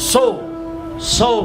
100।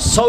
100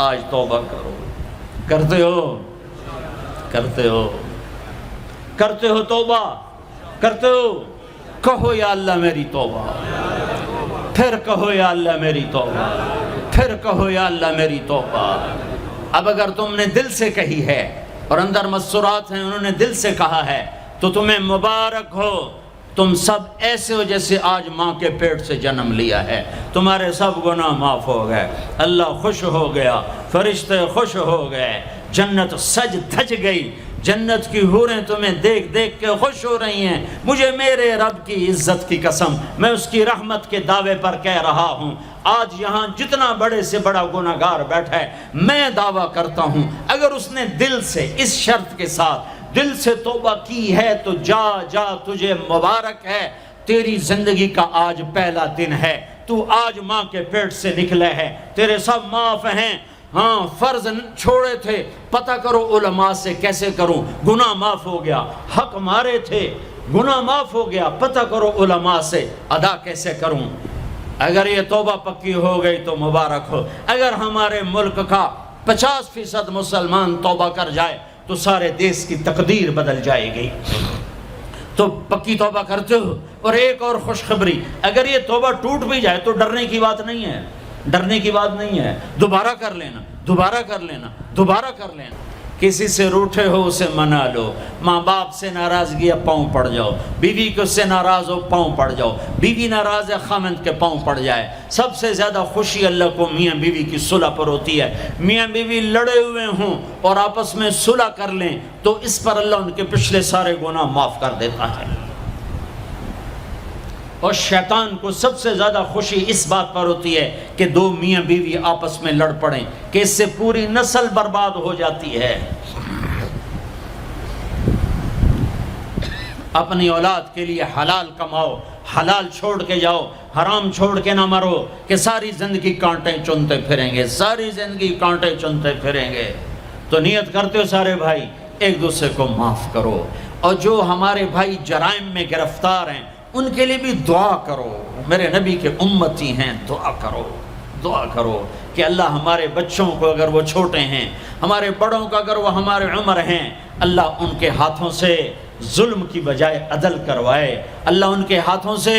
آج توبہ کرو. کرتے ہو کرتے ہو کرتے ہو توبہ کرتے ہو؟ کہو یا اللہ میری توبہ، پھر کہو یا اللہ میری توبہ، پھر کہو یا اللہ میری توبہ. اب اگر تم نے دل سے کہی ہے اور اندر مسرات ہیں انہوں نے دل سے کہا ہے تو تمہیں مبارک ہو. تم سب ایسے ہو جیسے آج ماں کے پیٹ سے جنم لیا ہے. تمہارے سب گناہ معاف ہو گئے، اللہ خوش ہو گیا، فرشتے خوش ہو گئے، جنت سج دھج گئی. جنت کی حوریں تمہیں دیکھ دیکھ کے خوش ہو رہی ہیں. مجھے میرے رب کی عزت کی قسم، میں اس کی رحمت کے دعوے پر کہہ رہا ہوں، آج یہاں جتنا بڑے سے بڑا گناہگار بیٹھا ہے، میں دعویٰ کرتا ہوں اگر اس نے دل سے اس شرط کے ساتھ دل سے توبہ کی ہے تو جا جا تجھے مبارک ہے. تیری زندگی کا آج پہلا دن ہے، تو آج ماں کے پیٹ سے نکلے ہے، تیرے سب معاف ہیں. ہاں فرض چھوڑے تھے، پتہ کرو علماء سے کیسے کروں، گناہ معاف ہو گیا. حق مارے تھے، گناہ معاف ہو گیا، پتہ کرو علماء سے ادا کیسے کروں. اگر یہ توبہ پکی ہو گئی تو مبارک ہو. اگر ہمارے ملک کا 50% مسلمان توبہ کر جائے تو سارے دیش کی تقدیر بدل جائے گی. تو پکی توبہ کرتے ہو. اور ایک اور خوشخبری، اگر یہ توبہ ٹوٹ بھی جائے تو ڈرنے کی بات نہیں ہے، ڈرنے کی بات نہیں ہے. دوبارہ کر لینا، دوبارہ کر لینا، دوبارہ کر لینا. کسی سے روٹھے ہو اسے منا لو. ماں باپ سے ناراضگی ہے پاؤں پڑ جاؤ، بیوی کو سے ناراض ہو پاؤں پڑ جاؤ، بیوی ناراض ہے خامند کے پاؤں پڑ جائے. سب سے زیادہ خوشی اللہ کو میاں بیوی کی صلح پر ہوتی ہے. میاں بیوی لڑے ہوئے ہوں اور آپس میں صلح کر لیں تو اس پر اللہ ان کے پچھلے سارے گناہ معاف کر دیتا ہے. اور شیطان کو سب سے زیادہ خوشی اس بات پر ہوتی ہے کہ دو میاں بیوی آپس میں لڑ پڑیں، کہ اس سے پوری نسل برباد ہو جاتی ہے. اپنی اولاد کے لیے حلال کماؤ، حلال چھوڑ کے جاؤ، حرام چھوڑ کے نہ مرو کہ ساری زندگی کانٹے چنتے پھریں گے، ساری زندگی کانٹے چنتے پھریں گے. تو نیت کرتے ہو سارے بھائی ایک دوسرے کو معاف کرو. اور جو ہمارے بھائی جرائم میں گرفتار ہیں ان کے لیے بھی دعا کرو. میرے نبی کے امتی ہیں، دعا کرو، دعا کرو کہ اللہ ہمارے بچوں کو اگر وہ چھوٹے ہیں، ہمارے بڑوں کو اگر وہ ہمارے عمر ہیں، اللہ ان کے ہاتھوں سے ظلم کی بجائے عدل کروائے. اللہ ان کے ہاتھوں سے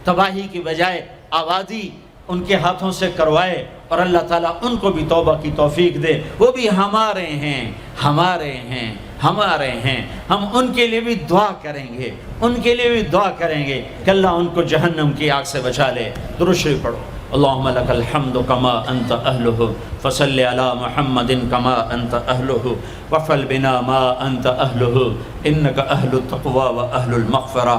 تباہی کی بجائے آبادی ان کے ہاتھوں سے کروائے. اور اللہ تعالیٰ ان کو بھی توبہ کی توفیق دے. وہ بھی ہمارے ہیں، ہمارے ہیں، ہمارے ہیں. ہم ان کے لیے بھی دعا کریں گے، ان کے لیے بھی دعا کریں گے کہ اللہ ان کو جہنم کی آگ سے بچا لے. درود شریف پڑھو. اللہم لک الحمد کما انت اہلہ فصل علی محمد کما انت اہلہ وفعل بنا ما انت اہلہ انک اہل التقوی و اہل المغفرہ،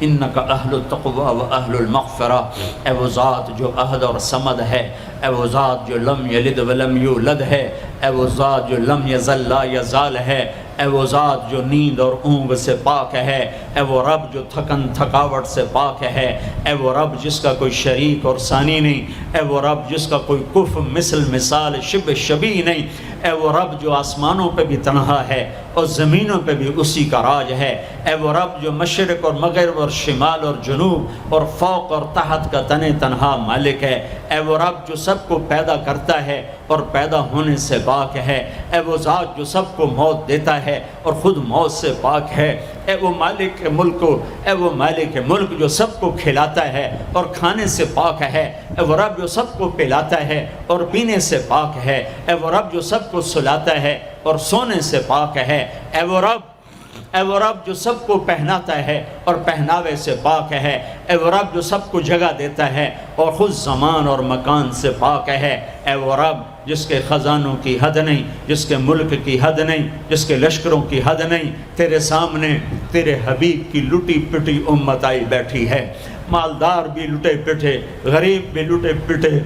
انک اہل التقوی و اہل المغفرہ. اے وہ ذات جو احد اور صمد ہے، اے وہ ذات جو لم یلد ولم یولد ہے، اے وہ ذات جو لم یزل لا یزال ہے، اے وہ ذات جو نیند اور اونگ سے پاک ہے، اے وہ رب جو تھکن تھکاوٹ سے پاک ہے، اے وہ رب جس کا کوئی شریک اور ثانی نہیں، اے وہ رب جس کا کوئی کف مثل مثال شبہ شبیہ نہیں، اے وہ رب جو آسمانوں پہ بھی تنہا ہے اور زمینوں پہ بھی اسی کا راج ہے. اے وہ رب جو مشرق اور مغرب اور شمال اور جنوب اور فوق اور تحت کا تنہا مالک ہے. اے وہ رب جو سب کو پیدا کرتا ہے اور پیدا ہونے سے پاک ہے. اے وہ ذات جو سب کو موت دیتا ہے اور خود موت سے پاک ہے. اے وہ مالک ملک، اے وہ مالک ملک جو سب کو کھلاتا ہے اور کھانے سے پاک ہے. اے وہ رب جو سب کو پلاتا ہے اور پینے سے پاک ہے. اے وہ رب جو سب کو سلاتا ہے اور سونے سے پاک ہے. اے وہ رب جو سب کو پہناتا ہے اور پہناوے سے پاک ہے. اے وہ رب جو سب کو جگہ دیتا ہے اور خود زمان اور مکان سے پاک ہے. اے وہ رب جس کے خزانوں کی حد نہیں، جس کے ملک کی حد نہیں، جس کے لشکروں کی حد نہیں. تیرے سامنے تیرے حبیب کی لٹی پٹی امت آئی بیٹھی ہے. مالدار بھی لٹے پٹے، غریب بھی لٹے پٹے،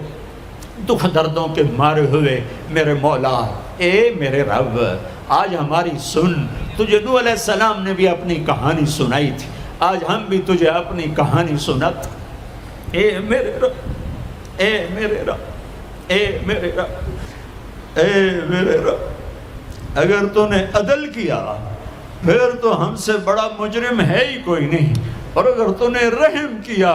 دکھ دردوں کے مارے ہوئے. میرے مولا، اے میرے رب، آج ہماری سن. تجھے نوح علیہ السلام نے بھی اپنی کہانی سنائی تھی، آج ہم بھی تجھے اپنی کہانی سنت. اے میرے رب، اے میرے رب، اے میرے رب، اے میرے رب، اگر تو نے عدل کیا پھر تو ہم سے بڑا مجرم ہے ہی کوئی نہیں، اور اگر تو نے رحم کیا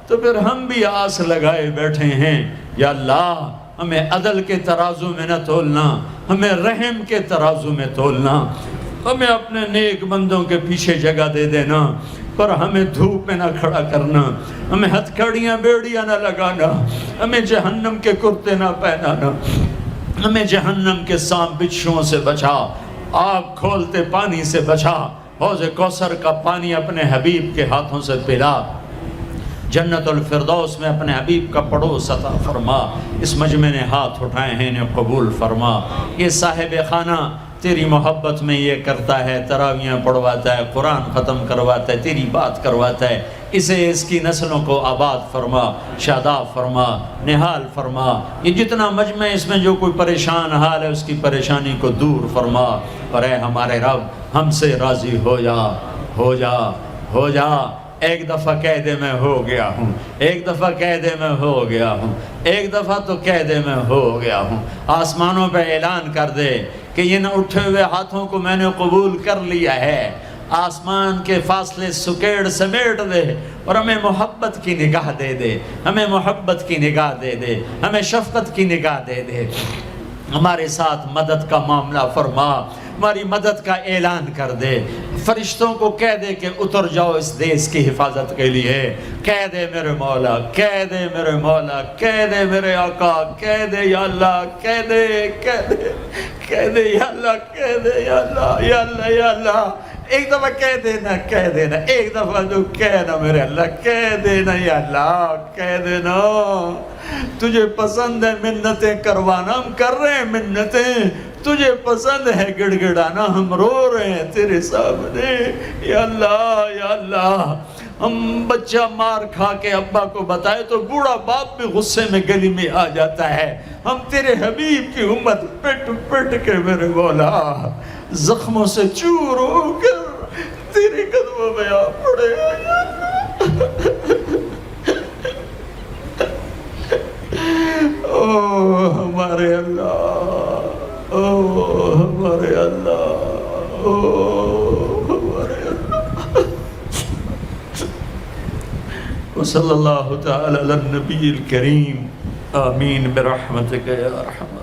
تو پھر ہم بھی آس لگائے بیٹھے ہیں. یا اللہ ہمیں عدل کے ترازو میں نہ تولنا، ہمیں رحم کے ترازو میں تولنا، ہمیں اپنے نیک بندوں کے پیچھے جگہ دے دینا، پر ہمیں دھوپ میں نہ کھڑا کرنا، ہمیں ہتھکڑیاں بیڑیاں نہ لگانا، ہمیں جہنم کے کرتے نہ پہنانا، ہمیں جہنم کے سانپ بچھوؤں سے بچا، آگ کھولتے پانی سے بچا، حوض کوثر کا پانی اپنے حبیب کے ہاتھوں سے پلا، جنت الفردوس میں اپنے حبیب کا پڑوس عطا فرما، اس مجمع نے ہاتھ اٹھائے ہیں انہیں قبول فرما۔ یہ صاحب خانہ تیری محبت میں یہ کرتا ہے، تراویاں پڑھواتا ہے، قرآن ختم کرواتا ہے، تیری بات کرواتا ہے، اسے اس کی نسلوں کو آباد فرما، شاداب فرما، نحال فرما۔ یہ جتنا مجمع اس میں جو کوئی پریشان حال ہے اس کی پریشانی کو دور فرما، اور اے ہمارے رب ہم سے راضی ہو جا، ہو جا، ہو جا۔ ایک دفعہ کہہ دے میں ہو گیا ہوں، ایک دفعہ کہہ دے میں ہو گیا ہوں، ایک دفعہ تو کہہ دے میں ہو گیا ہوں۔ آسمانوں پہ اعلان کر دے کہ ان اٹھے ہوئے ہاتھوں کو میں نے قبول کر لیا ہے، آسمان کے فاصلے سکیڑ سمیٹ دے اور ہمیں محبت کی نگاہ دے دے، ہمیں محبت کی نگاہ دے دے، ہمیں شفقت کی نگاہ دے دے، ہمارے ساتھ مدد کا معاملہ فرما، ہماری مدد کا اعلان کر دے، فرشتوں کو کہہ دے کہ اتر جاؤ اس دیس کی حفاظت کے لیے، کہہ دے میرے مولا، کہہ دے میرے مولا، کہہ دے میرے آقا، کہہ دے یا اللہ، کہہ دے، کہہ دے، کہہ دے یا اللہ، کہہ دے یا اللہ، یا اللہ، یا اللہ۔ ایک دفعہ کہہ دینا، کہہ دینا، ایک دفعہ جو کہنا میرے اللہ، کہہ دینا یا اللہ، کہہ دینا۔ تجھے پسند ہے منتیں کروانا، ہم کر رہے ہیں منتیں، تجھے پسند ہے گڑ گڑانا، ہم رو رہے ہیں تیرے سامنے، یا اللہ، یا اللہ۔ ہم بچہ مار کھا کے ابا کو بتائے تو بوڑھا باپ بھی غصے میں گلی میں آ جاتا ہے، ہم تیرے حبیب کی امت پٹ پٹ کے میرے مولا زخموں سے چور ہو کر تیرے قدموں میں آ پڑے۔ او ہمارے اللہ، او ہمارے اللہ، او ہمارے اللہ۔ وصلی اللہ تعالی علی النبی الکریم، آمین برحمتک یا ارحم۔